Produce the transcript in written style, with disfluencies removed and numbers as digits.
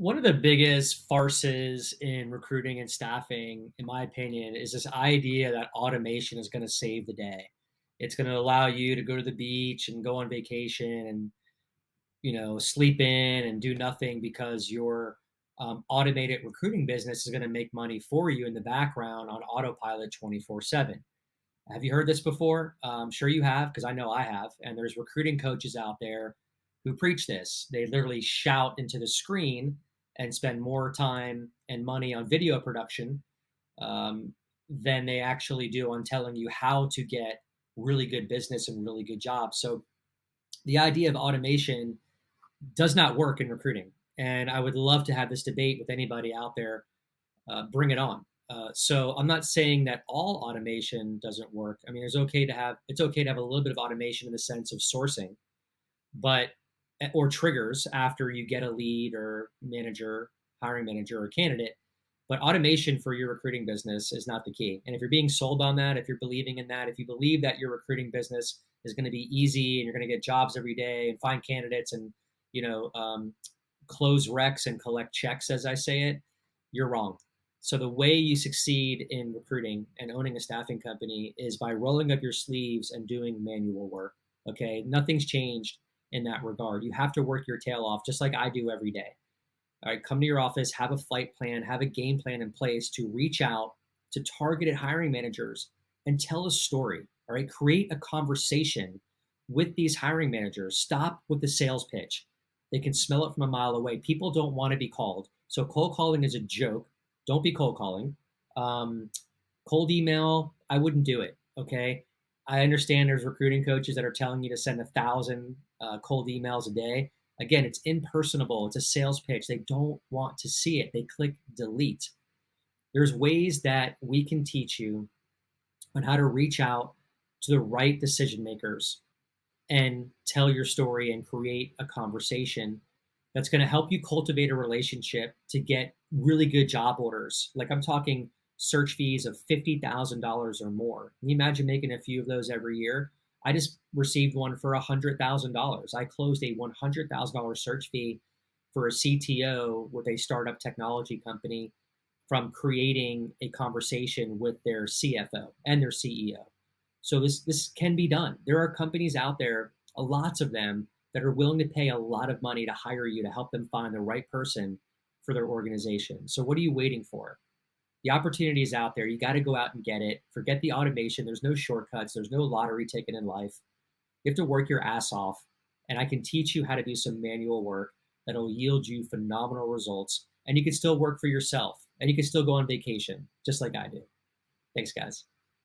One of the biggest farces in recruiting and staffing, in my opinion, is this idea that automation is going to save the day. It's going to allow you to go to the beach and go on vacation and sleep in and do nothing because your automated recruiting business is going to make money for you in the background on autopilot 24/7. Have you heard this before? I'm sure you have, because I know I have. And there's recruiting coaches out there who preach this. They literally shout into the screen and spend more time and money on video production um, than they actually do on telling you how to get really good business and really good jobs. So the idea of automation does not work in recruiting. And I would love to have this debate with anybody out there. Bring it on. So I'm not saying that all automation doesn't work. I mean, it's okay to have a little bit of automation in the sense of sourcing, but or triggers after you get a lead or manager, hiring manager or candidate. But automation for your recruiting business is not the key. And if you're being sold on that, if you're believing in that, if you believe that your recruiting business is going to be easy and you're going to get jobs every day and find candidates and you know um, close recs and collect checks, as I say it, you're wrong. So the way you succeed in recruiting and owning a staffing company is by rolling up your sleeves and doing manual work. Okay, nothing's changed in that regard. You have to work your tail off just like I do every day. All right, come to your office, have a flight plan, have a game plan in place to reach out to targeted hiring managers and tell a story. All right, create a conversation with these hiring managers. Stop with the sales pitch. They can smell it from a mile away. People don't want to be called. So cold calling is a joke. Don't be cold calling. Um, Cold email, I wouldn't do it. Okay. I understand there's recruiting coaches that are telling you to send 1,000 cold emails a day. Again, it's impersonable. It's a sales pitch. They don't want to see it. They click delete. There's ways that we can teach you on how to reach out to the right decision makers and tell your story and create a conversation that's going to help you cultivate a relationship to get really good job orders. Like I'm talking search fees of $50,000 or more. Can you imagine making a few of those every year? I just received one for $100,000. I closed a $100,000 search fee for a CTO with a startup technology company from creating a conversation with their CFO and their CEO. So this can be done. There are companies out there, lots of them, that are willing to pay a lot of money to hire you to help them find the right person for their organization. So what are you waiting for? The opportunity is out there. You got to go out and get it. Forget the automation. There's no shortcuts. There's no lottery ticket in life. You have to work your ass off. And I can teach you how to do some manual work that'll yield you phenomenal results. And you can still work for yourself and you can still go on vacation just like I do. Thanks, guys.